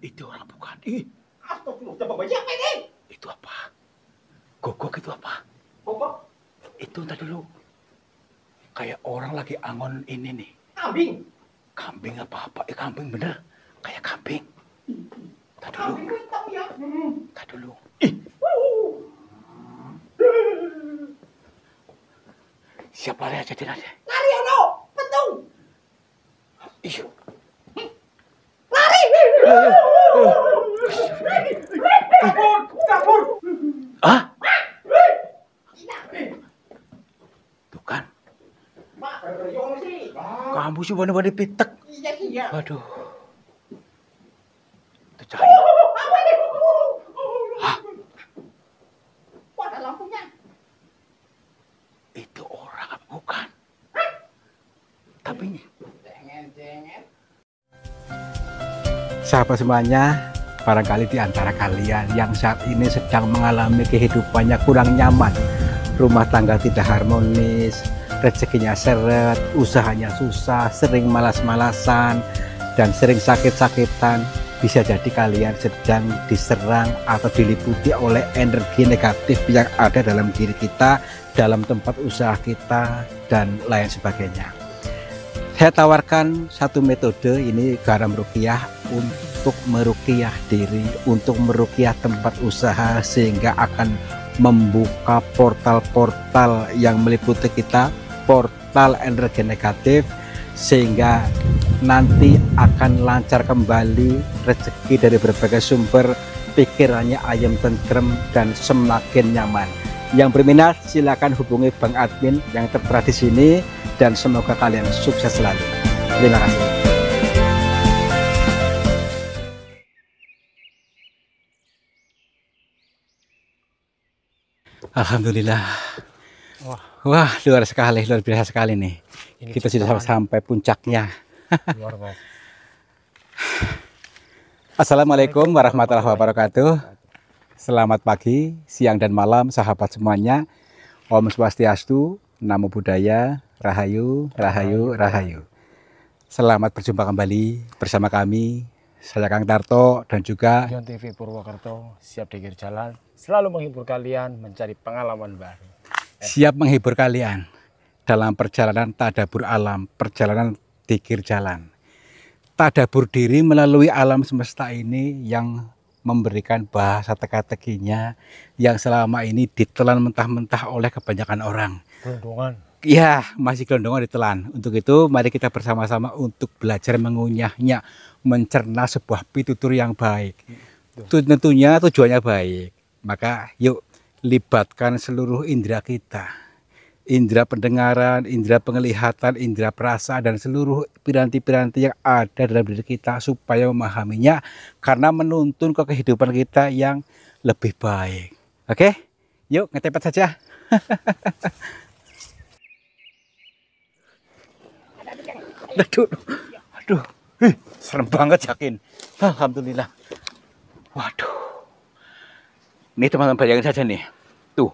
Itu orang bukan. Ih, Astagfirullah, coba baca apa ini? itu apa? Gogok itu apa? Gogok? Itu tadi dulu. Kayak orang lagi angon ini nih. Kambing. Kambing apa? Kambing bener. Kayak kambing. Tadi dulu. Kambing hitam ya. Tadi dulu. Ih. Siap lari aja dia aja. Lari ono, petung. Iya. Lari. Kabur, kabur. Ah? Tuh kan. Mak, bergeriong sih. Kamu sih wani-wani pitek. Iya sih ya. Waduh. Itu cahaya. Apa ini? Hah? Kok ada lampunya? Itu orang apa bukan? Tapi Cengen. Sahabat semuanya, barangkali di antara kalian yang saat ini sedang mengalami kehidupannya kurang nyaman, rumah tangga tidak harmonis, rezekinya seret, usahanya susah, sering malas-malasan, dan sering sakit-sakitan, bisa jadi kalian sedang diserang atau diliputi oleh energi negatif yang ada dalam diri kita, dalam tempat usaha kita, dan lain sebagainya. Saya tawarkan satu metode, ini garam ruqyah, untuk meruqyah diri, untuk meruqyah tempat usaha, sehingga akan membuka portal-portal yang meliputi kita, portal energi negatif, sehingga nanti akan lancar kembali rezeki dari berbagai sumber, pikirannya ayam tentrem dan semakin nyaman. Yang berminat silakan hubungi Bang Admin yang tertera di sini, dan semoga kalian sukses selalu. Terima kasih. alhamdulillah. Wah, luar biasa sekali nih. Kita sudah sampai puncaknya. Luar biasa. Assalamualaikum warahmatullahi wabarakatuh. Selamat pagi, siang dan malam sahabat semuanya. Om Swastiastu, Namo Buddhaya, Rahayu, Rahayu, Rahayu. Selamat berjumpa kembali bersama kami, saya Kang Tarto dan juga Yon TV Purwokerto, siap dikir jalan, selalu menghibur kalian mencari pengalaman baru. siap menghibur kalian dalam perjalanan tadabur alam, perjalanan dikir jalan. Tadabur diri melalui alam semesta ini yang memberikan bahasa teka-tekinya yang selama ini ditelan mentah-mentah oleh kebanyakan orang. Gelondongan. Ya, masih gelondongan ditelan. Untuk itu, mari kita bersama-sama untuk belajar mengunyahnya, mencerna sebuah pitutur yang baik. Tentunya tujuannya baik. Maka yuk libatkan seluruh indera kita. Indera pendengaran, indera penglihatan, indera perasa, dan seluruh piranti-piranti yang ada dalam diri kita supaya memahaminya karena menuntun ke kehidupan kita yang lebih baik. Oke? Yuk ngetepet saja. Aduh, serem banget yakin. Alhamdulillah. Waduh. Ini teman-teman bayangin saja nih. Tuh.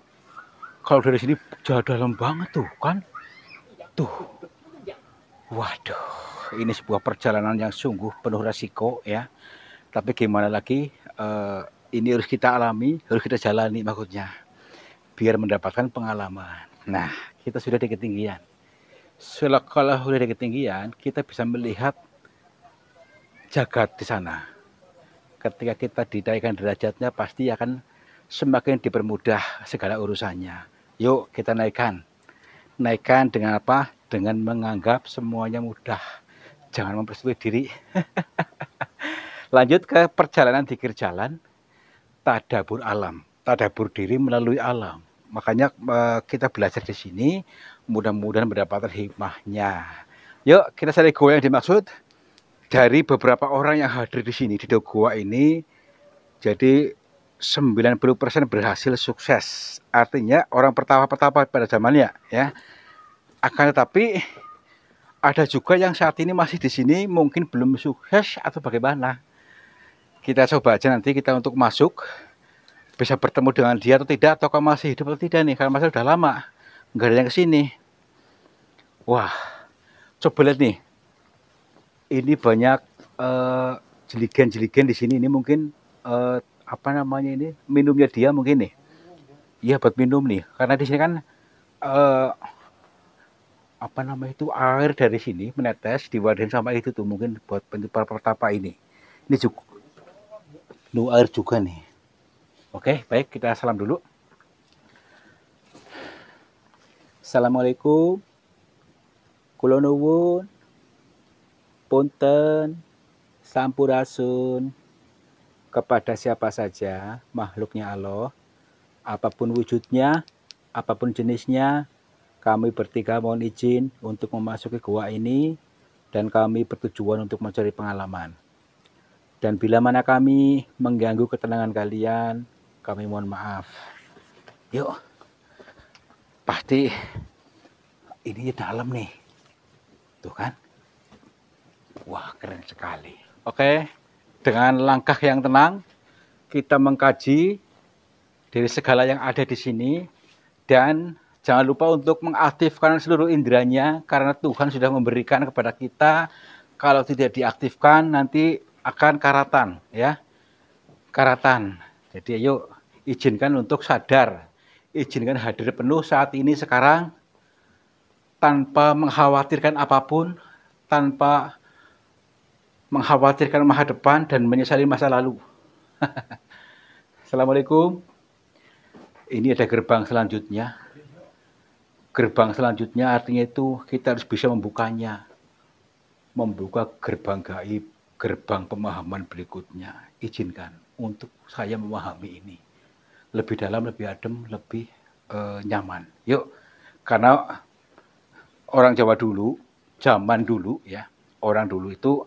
Kalau dari sini jauh dalam banget tuh kan. Tuh. Waduh. Ini sebuah perjalanan yang sungguh penuh resiko ya. Tapi gimana lagi, ini harus kita alami, harus kita jalani maksudnya. Biar mendapatkan pengalaman. Nah, kita sudah di ketinggian. Kalau sudah di ketinggian, kita bisa melihat jagat di sana. Ketika kita dinaikkan derajatnya, pasti akan semakin dipermudah segala urusannya. Yuk kita naikkan. Naikkan dengan apa? Dengan menganggap semuanya mudah. Jangan mempersulit diri. Lanjut ke perjalanan dikir jalan. Tadabur alam. Tadabur diri melalui alam. Makanya kita belajar di sini. Mudah-mudahan mendapatkan hikmahnya. Yuk kita cari goa yang dimaksud. Dari beberapa orang yang hadir di sini di goa ini. Jadi 90% berhasil sukses. Artinya orang pertama-tama pada zamannya ya. Akan tetapi ada juga yang saat ini masih di sini mungkin belum sukses atau bagaimana. Kita coba aja nanti kita untuk masuk bisa bertemu dengan dia atau tidak, atau masih hidup atau tidak nih, karena masih udah lama nggak ada yang kesini. Wah, coba lihat nih, ini banyak jeligen-jeligen di sini. Ini mungkin apa namanya ini, minumnya dia mungkin nih. Iya, buat minum nih. Karena di sini kan apa namanya itu, air dari sini menetes diwadahin sama itu tuh, mungkin buat para petapa ini. Ini juga air juga nih. Oke, baik, kita salam dulu. Assalamualaikum. Kula nuwun. Punten, sampurasun kepada siapa saja makhluknya Allah, apapun wujudnya, apapun jenisnya, kami bertiga mohon izin untuk memasuki gua ini dan kami bertujuan untuk mencari pengalaman. Dan bila mana kami mengganggu ketenangan kalian, kami mohon maaf. Yuk, pasti ini dalam nih, tuh kan? Wah, keren sekali. Oke, dengan langkah yang tenang, kita mengkaji dari segala yang ada di sini, dan jangan lupa untuk mengaktifkan seluruh inderanya, karena Tuhan sudah memberikan kepada kita. Kalau tidak diaktifkan, nanti akan karatan, ya, karatan. Jadi ayo izinkan untuk sadar, izinkan hadir penuh saat ini sekarang, tanpa mengkhawatirkan apapun, tanpa mengkhawatirkan masa depan dan menyesali masa lalu. Assalamualaikum. Ini ada gerbang selanjutnya. Gerbang selanjutnya artinya itu kita harus bisa membukanya. Membuka gerbang gaib, gerbang pemahaman berikutnya. Izinkan untuk saya memahami ini. Lebih dalam, lebih adem, lebih nyaman. Yuk, karena orang Jawa dulu, zaman dulu ya, orang dulu itu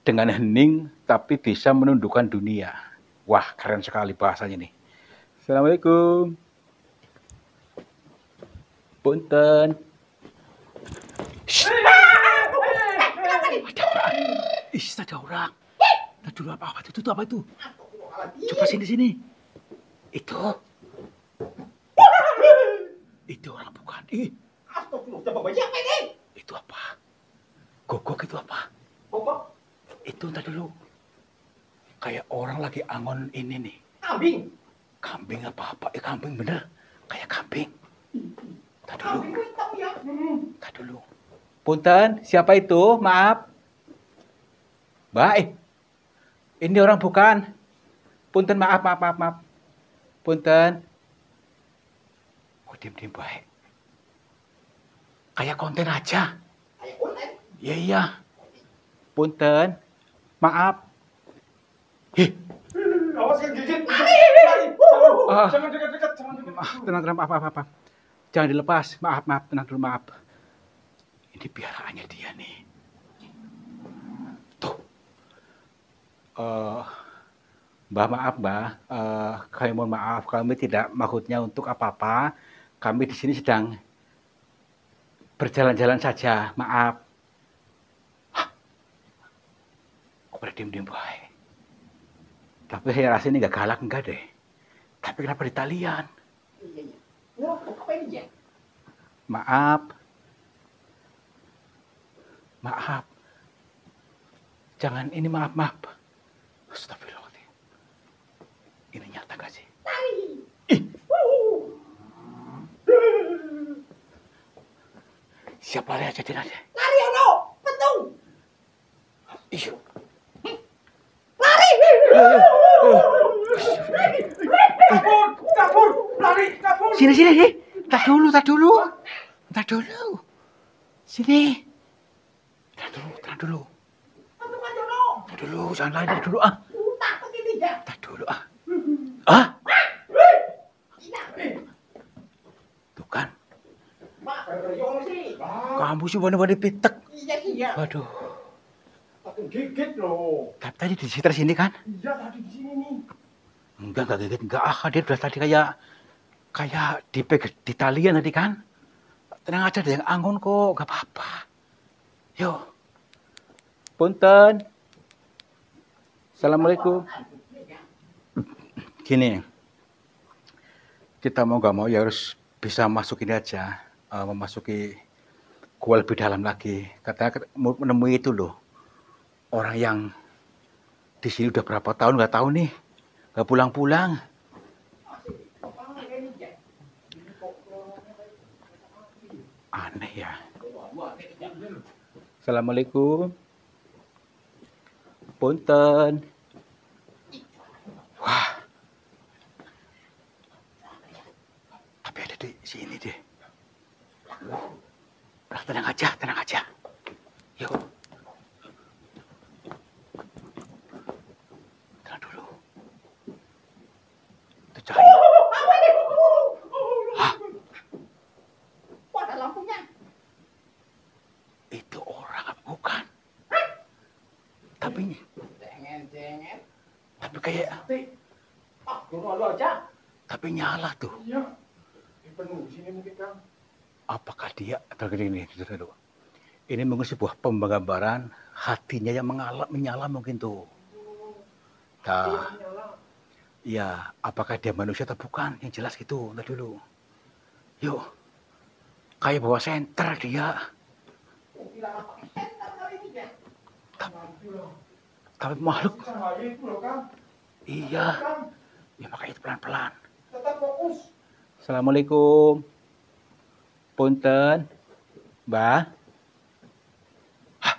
dengan hening tapi bisa menundukkan dunia. Wah, keren sekali bahasanya nih. Assalamualaikum. Punten. Ada orang. Tadi dulu apa itu? Itu apa itu? Coba sini. Itu orang bukan. Coba banyak ini. Itu apa? Gogok itu apa? Pokok Itu tadi dulu. Kayak orang lagi angon ini nih. kambing. Kambing apa? Kambing bener. Kayak kambing. Tadi dulu. Kambing hitam ya. Tadi dulu. Punten, siapa itu? Maaf. Mbak, ini orang bukan. Punten, maaf. Punten. Oh, diam baik. Kayak konten aja. Kayak konten. Iya. Punten, maaf. Awas kan gigit. Jangan dekat. Tenang, apa. Jangan dilepas. Maaf, tenang dulu, maaf. Ini piaraannya dia nih. Tuh. Mbak, maaf, Mbak. Kami mohon maaf, kami tidak maksudnya untuk apa-apa. Kami di sini sedang berjalan-jalan saja. Maaf. Kok pada diem-diem baik. Tapi saya rasa ini nggak galak, enggak deh. Tapi kenapa di talian? Iya. Apa ini ya? Maaf. Jangan ini maaf. Astagfirullahaladzim. Ini nyata gak sih? Ih. Siap lari aja. Lari ono, petung. Iya. Lari. Kabur, lari. Sini. Tak dulu. Sini. Tahan dulu. Tak dulu, jangan lari dulu ah. Takut ini ya. Tak dulu ah. Ah? Tuh kan, Mak, bergeriung sih. kamu sih wani-wani pitek. Iya. Waduh. Takut gigit loh. Tapi tadi di sekitar sini kan? Iya, tadi di sini nih. Enggak gigit. Dia udah tadi kayak di talian tadi kan? Tenang aja, ada yang angon kok, gak apa-apa. Yuk. Punten. Assalamualaikum. Gini, kita mau gak mau ya harus bisa masuk ini aja, memasuki gua lebih dalam lagi. Katanya menemui itu loh, orang yang Di sini udah berapa tahun nggak tahu nih. Nggak pulang-pulang. Aneh ya. Assalamualaikum. Punten. Wah. Tapi ada di sini deh. Udah, tenang aja, tenang aja. Yuk. Tenang dulu. Itu cahaya. Hah? Kok ada lampunya? Itu orang bukan? Tapi Cengen. kayak Rumah lu aja. tapi nyala tuh. Iya. Penuh sini mungkin Kang. Apakah dia tergini dulu? Ini mungkin sebuah penggambaran hatinya yang menyala mungkin tuh. Nah, ya, apakah dia manusia atau bukan? Yang jelas gitu. Ntar dulu. Yuk. Kayak bawa senter dia. Tapi makhluk. Cahaya itu loh Kang. Iya. Kang, Ya makanya itu pelan-pelan. tetap fokus. Assalamualaikum. Punten. Mbah. Hah?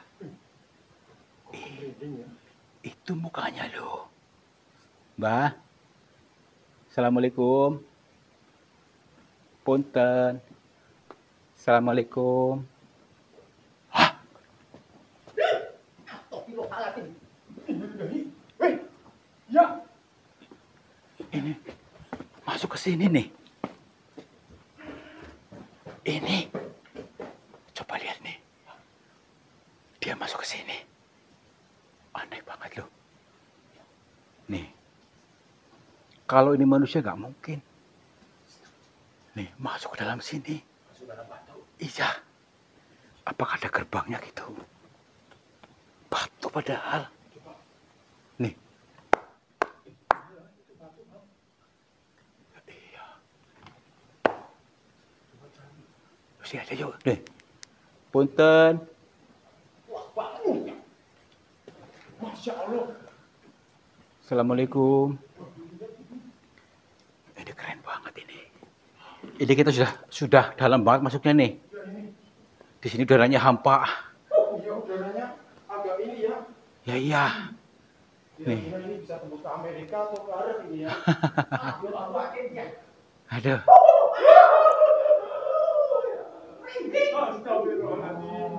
Itu mukanya loh. Mbah. Assalamualaikum. Punten. Assalamualaikum. Hah? Astagfirullahaladzim. Weh, ya. Ini masuk ke sini nih. Ini. Coba lihat nih. Dia masuk ke sini. Aneh banget loh. Nih. Kalau ini manusia nggak mungkin. Nih, masuk ke dalam sini. Iya. Apakah ada gerbangnya gitu? Batu padahal. Nih. Iya. Sini aja yuk. Nih. Punten. Wah, bangun. Masya Allah. Assalamualaikum. Ini keren banget ini. Ini kita sudah dalam banget masuknya nih. Di sini udaranya hampa. Oh, iya udaranya agak ini ya. Ya iya. Kira-kira ini bisa tembus ke Amerika atau ke Arab ini ya. Aduh, Allah akhirnya. Aduh. Astagfirullahaladzim.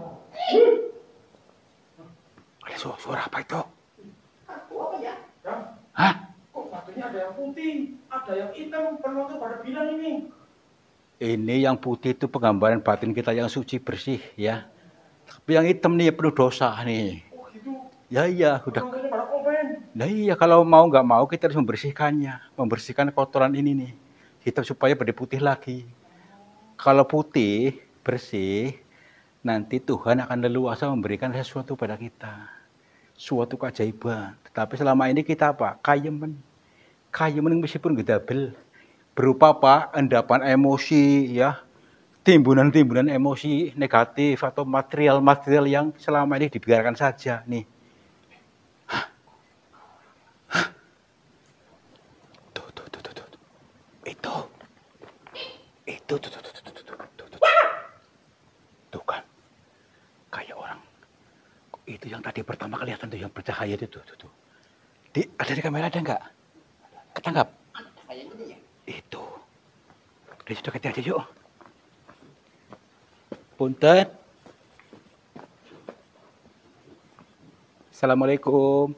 Ada suara apa itu? Aku apa ya? Kang, Hah? kok batunya ada yang putih, ada yang hitam, penonton pada bilang ini. Ini yang putih itu penggambaran batin kita yang suci bersih ya. Tapi yang hitam nih penuh dosa nih. Oh gitu. Ya iya, udah. Penontonnya pada komen. Nah iya, kalau mau nggak mau kita harus membersihkannya, membersihkan kotoran ini nih, hitam supaya berputih putih lagi. Kalau putih bersih, nanti Tuhan akan leluasa memberikan sesuatu pada kita, suatu keajaiban. Tetapi selama ini kita apa? Kayemen meskipun gedabel, berupa apa? Endapan emosi, ya, timbunan-timbunan emosi negatif atau material-material yang selama ini dibiarkan saja nih. Tuh kan, kayak orang itu yang tadi pertama kelihatan tuh yang bercahaya itu tuh. Ada di kamera ada nggak? Ketangkap? Kayak gini ya. Itu. Udah situ kita aja yuk. Punten. Assalamualaikum.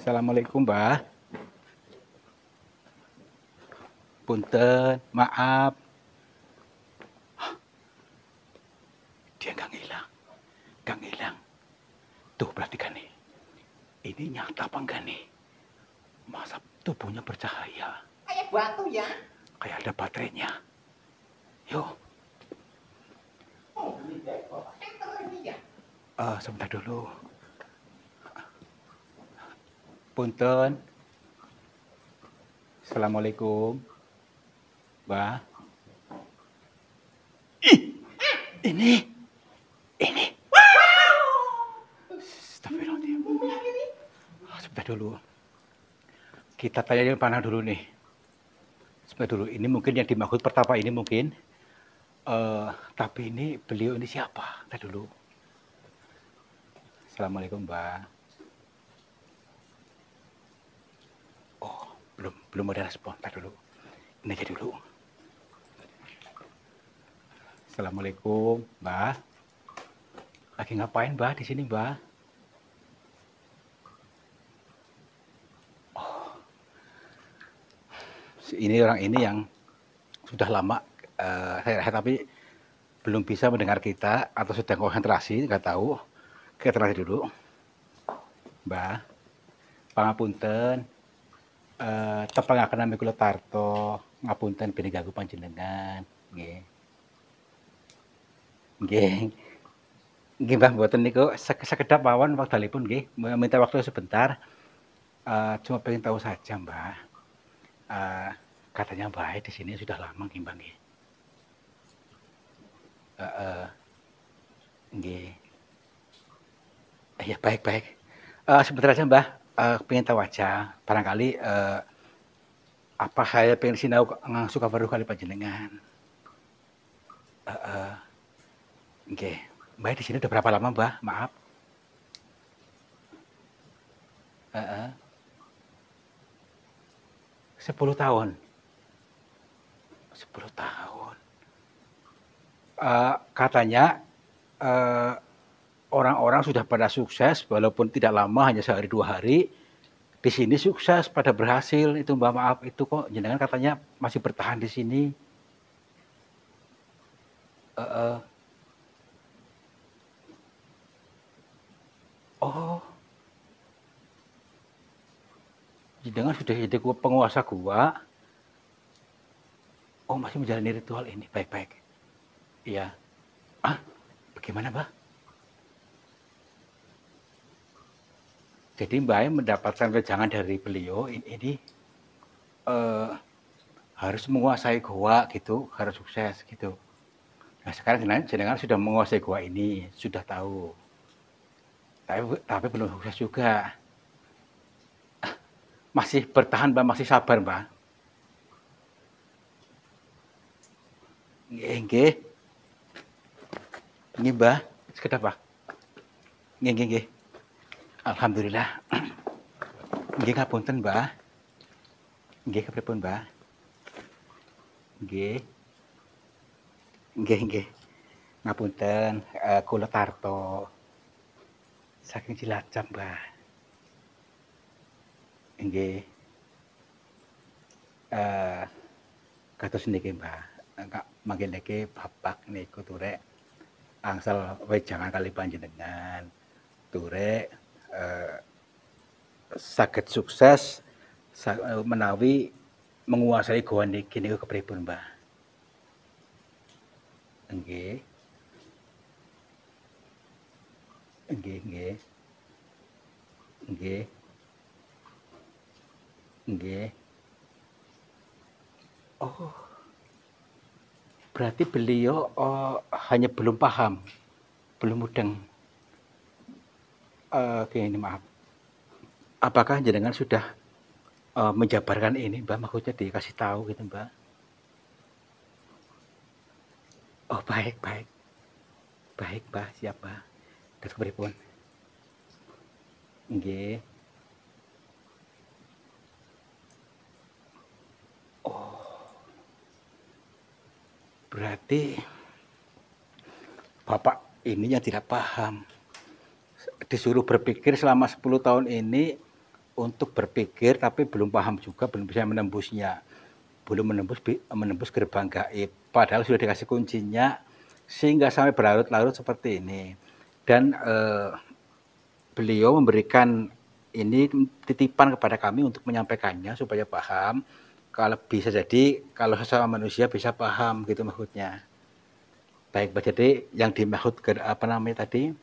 Assalamualaikum, Mbah. Punten, maaf. Dia nggak ngilang. Tuh perhatikan nih. Ini nyata apa enggak nih? Masa tubuhnya bercahaya? Kayak batu ya. Kayak ada baterainya. Yuk. Oh, ini deh. Enter ini ya. Sebentar dulu. Punten. Assalamualaikum. Mbah. Ih, ini. Astagfirullah. dulu. Kita tanya yang panah dulu nih. Sebentar dulu, ini mungkin yang dimaksud pertapa ini mungkin. Tapi ini beliau ini siapa? Tadi dulu. Assalamualaikum, Mbak. Oh, belum ada respon. Tadi dulu. Ini aja dulu. Assalamualaikum, Mbak. Lagi ngapain, Mbak, di sini, Mbak? Oh. Ini orang ini yang sudah lama tapi belum bisa mendengar kita atau sedang konsentrasi, nggak tahu. Kita terakhir dulu. Mbak, pangapunten, tepangaken nami kula Tarto, ngapunten bene ganggu panjenengan, nggih. Nggih. Nggih Mbah, mboten niku sekedap mawon wekdalipun nggih, minta waktu sebentar. Cuma pengen tahu saja, Mbak. Katanya Mbak di sini sudah lama nggih, Mbak nggih. Nggih. Ya baik. Sebentar aja Mbah, pengen tahu aja. Barangkali apa saya pengen sinau suka baru kali panjenengan. Nggih. Mbak di sini udah berapa lama, Mbah? Maaf. 10 tahun. 10 tahun. Katanya orang-orang sudah pada sukses walaupun tidak lama, hanya sehari 2 hari. Di sini sukses pada berhasil. Itu Mbak, maaf, itu kok jenengan katanya masih bertahan di sini. Oh, jenengan sudah jadi penguasa gua. Oh, masih menjalani ritual ini. Baik. Iya. Bagaimana, Mbak? Jadi Mbak mendapatkan wejangan dari beliau ini harus menguasai goa gitu, harus sukses gitu. Nah, sekarang jenengan sudah menguasai goa ini, sudah tahu. Tapi belum sukses juga. Masih bertahan, Mbak, masih sabar, Mbak. Nggih. Nggih, Mbak. Sekedap, Pak. Nggih. Alhamdulillah. Nggih ngapunten, Mbak. Nggih kepripun, Mbak? Nggih. Ngapunten, kula Tarto. Saking Cilacap, Mbak. Nggih. Kados niki, Mbak. Mangke niki bapak niku turek angsal wejangan kali panjenengan. Turek saged sukses menawi menguasai goa niki niku kepripun, Mbak? Nggih. Oh, berarti beliau hanya belum paham, belum mudeng. Ini maaf. Apakah jenengan sudah menjabarkan ini, Mbak? Maksudnya dikasih tahu gitu, Mbak? Oh, baik, Mbak, siap, Mbak. Terus kepripun? Nggih. Oh, berarti Bapak ini yang tidak paham. Disuruh berpikir selama 10 tahun ini untuk berpikir, tapi belum paham juga, belum bisa menembusnya. Belum menembus gerbang gaib. Padahal sudah dikasih kuncinya, sehingga sampai berlarut-larut seperti ini. Dan beliau memberikan ini titipan kepada kami untuk menyampaikannya supaya paham. Kalau bisa jadi, kalau sesama manusia bisa paham gitu maksudnya. Baik, jadi yang dimaksud apa namanya tadi,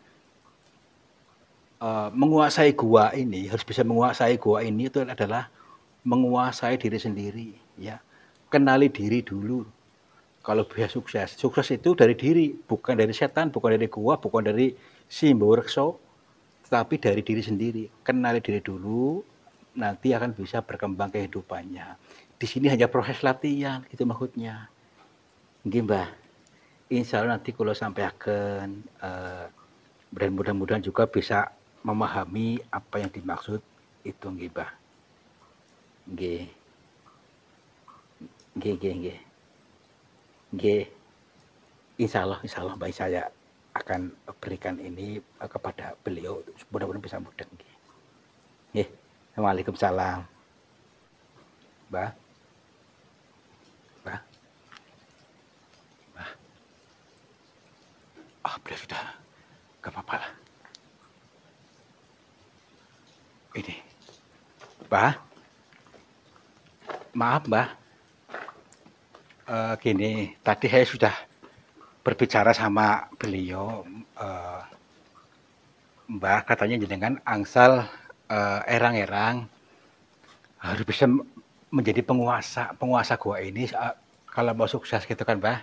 menguasai gua ini, harus bisa menguasai gua ini itu adalah menguasai diri sendiri, ya. Kenali diri dulu. Kalau bisa sukses, sukses itu dari diri, bukan dari setan, bukan dari gua, bukan dari Simbo Rekso, tapi dari diri sendiri. Kenali diri dulu, nanti akan bisa berkembang kehidupannya. Di sini hanya proses latihan, gitu maksudnya. Nggih, Mbah. Insya Allah nanti kalau sampai akan dan mudah-mudahan juga bisa memahami apa yang dimaksud itu, nggih, Mbah. Nggih. Nggih, nggih, nggih. Nggih. Insya Allah Mbak, saya akan berikan ini kepada beliau, mudah-mudahan bisa mudah. Nggih. Waalaikumsalam. Mbak. Mbak. Mbak. Ah, beliau sudah. Gak apa-apa lah. Ini. Mbak. Maaf, Mbak. Gini, tadi saya sudah berbicara sama beliau, Mbah katanya jenengan angsal erang-erang harus bisa menjadi penguasa gua ini kalau mau sukses gitu kan, Mbah.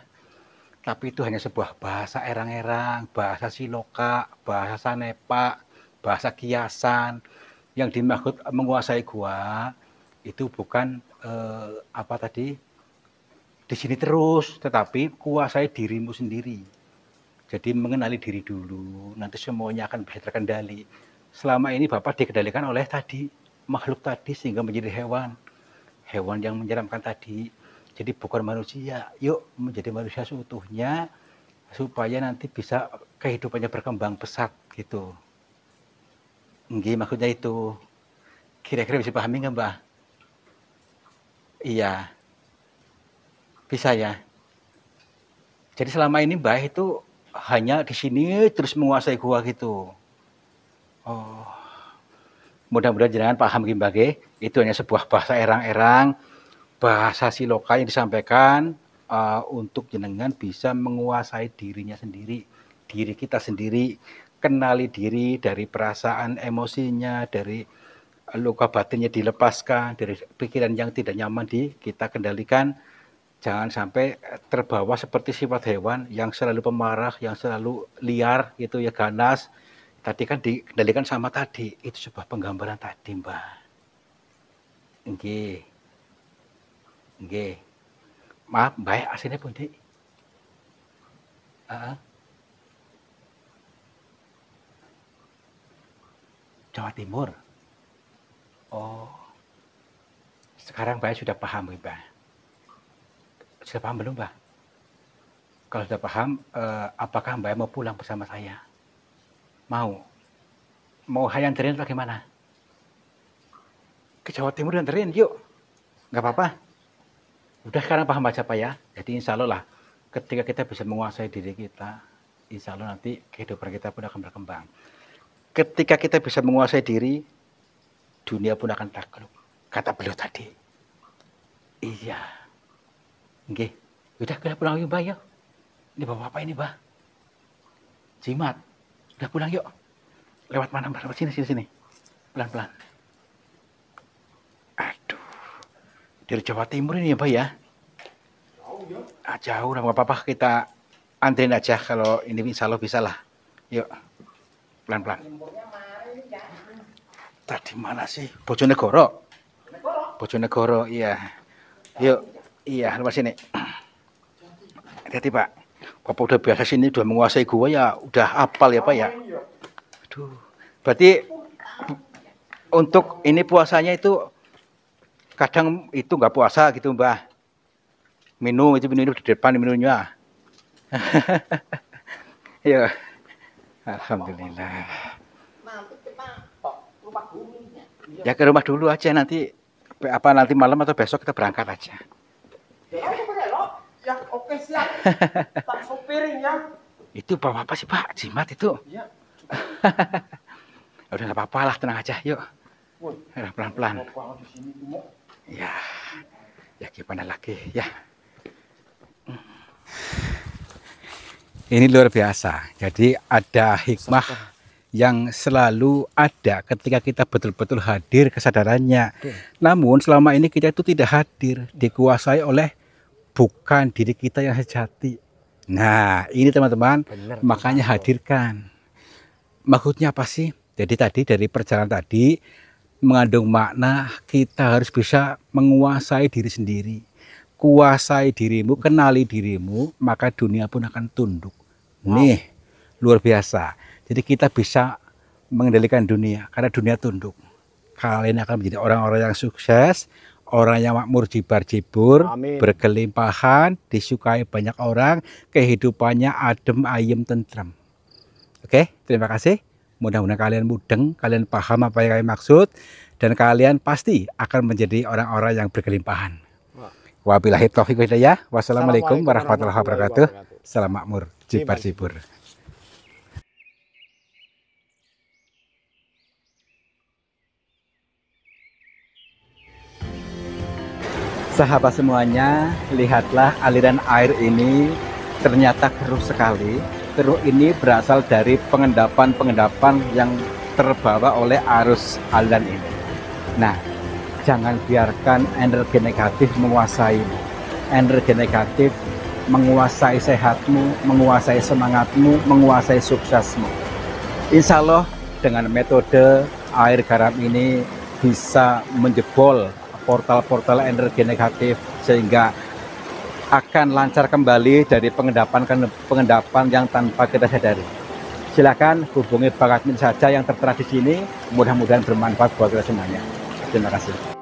Tapi itu hanya sebuah bahasa erang-erang, bahasa siloka, bahasa sanepa, bahasa kiasan. Yang dimaksud menguasai gua itu bukan apa tadi? Di sini terus, tetapi kuasai dirimu sendiri. Jadi mengenali diri dulu, nanti semuanya akan bisa terkendali. Selama ini Bapak dikendalikan oleh tadi, makhluk tadi sehingga menjadi hewan. Hewan yang menyeramkan tadi. Jadi bukan manusia. Yuk menjadi manusia seutuhnya, supaya nanti bisa kehidupannya berkembang pesat gitu. Nggih, maksudnya itu. Kira-kira bisa pahami nggak, Mbah? Iya. Bisa ya. Jadi selama ini Mbah itu hanya di sini terus menguasai gua gitu. Oh. Mudah-mudahan jenengan paham nggih, Mbah nggih. Itu hanya sebuah bahasa erang-erang, bahasa siloka yang disampaikan untuk jenengan bisa menguasai dirinya sendiri, diri kita sendiri, kenali diri dari perasaan emosinya, dari luka batinnya dilepaskan, dari pikiran yang tidak nyaman kita kendalikan. Jangan sampai terbawa seperti sifat hewan yang selalu pemarah, yang selalu liar, gitu ya, ganas. Tadi kan dikendalikan sama tadi. Itu sebuah penggambaran tadi, Mbak. Nggih. Nggih. Maaf, Mbak, aslinya pundi? Jawa Timur. Oh. Sekarang Mbak sudah paham, Mbak. Sudah paham belum, Mbak? Kalau sudah paham, apakah Mbak mau pulang bersama saya? Mau? Mau anterin atau gimana? Ke Jawa Timur anterin, yuk. Nggak apa-apa. Udah sekarang paham aja, Pak ya. Jadi insya Allah lah, ketika kita bisa menguasai diri kita, insya Allah nanti kehidupan kita pun akan berkembang. Ketika kita bisa menguasai diri, dunia pun akan takluk. Kata beliau tadi. Iya. Nggih, udah kita pulang yuk, Mbak, yuk. Ini bawa apa ini, Mbak? Jimat. Udah pulang yuk. Lewat mana, Mbak? Lewat sini. Pelan-pelan. Aduh. Dari Jawa Timur ini ya, Mbak ya? Jauh ya. Jauh, nggak apa-apa. Kita anterin aja kalau ini insya Allah bisa lah. Yuk. Pelan-pelan. Tadi mana sih? Bojonegoro. Bojonegoro, iya. Yuk. Iya, lewat sini. Hati-hati, Pak. Bapak udah biasa sini, udah menguasai gua ya, udah hafal ya, Pak ya. Aduh. Berarti untuk ini puasanya itu kadang itu nggak puasa gitu, Mbah. Minum di depan minumnya. Ya. Alhamdulillah. Ya ke rumah dulu aja nanti malam atau besok kita berangkat aja. Ya, oke siap. Tak sopirin ya. Itu bawa apa sih, Pak? Jimat itu? Iya. Udah nggak apa-apa lah, tenang aja, yuk. Pelan-pelan. Ya, ya gimana lagi, ya. Ini luar biasa. Jadi ada hikmah yang selalu ada ketika kita betul-betul hadir kesadarannya. Namun selama ini kita itu tidak hadir, dikuasai oleh bukan diri kita yang sejati. Nah, ini teman-teman, makanya hadirkan. Maksudnya apa sih? Jadi tadi dari perjalanan tadi mengandung makna kita harus bisa menguasai diri sendiri. Kuasai dirimu, kenali dirimu, maka dunia pun akan tunduk. Nih, luar biasa. Jadi kita bisa mengendalikan dunia karena dunia tunduk. Kalian akan menjadi orang-orang yang sukses, orang yang makmur jibar-jibur, Amin. berkelimpahan, disukai banyak orang, kehidupannya adem, ayem, tentram. Oke, terima kasih. Mudah-mudahan kalian mudeng, kalian paham apa yang kalian maksud, dan kalian pasti akan menjadi orang-orang yang berkelimpahan. Wabillahi taufiq wal hidayah. Wassalamualaikum warahmatullahi wabarakatuh. Salam makmur jibar-jibur. Sahabat semuanya, lihatlah aliran air ini ternyata keruh sekali. Keruh ini berasal dari pengendapan-pengendapan yang terbawa oleh arus aliran ini. Nah, jangan biarkan energi negatif menguasaimu. Energi negatif menguasai sehatmu, menguasai semangatmu, menguasai suksesmu. Insya Allah dengan metode air garam ini bisa menjebol portal-portal energi negatif sehingga akan lancar kembali dari pengendapan yang tanpa kita sadari. Silakan hubungi Bang Admin saja yang tertera di sini. Mudah-mudahan bermanfaat buat kita semuanya. Terima kasih.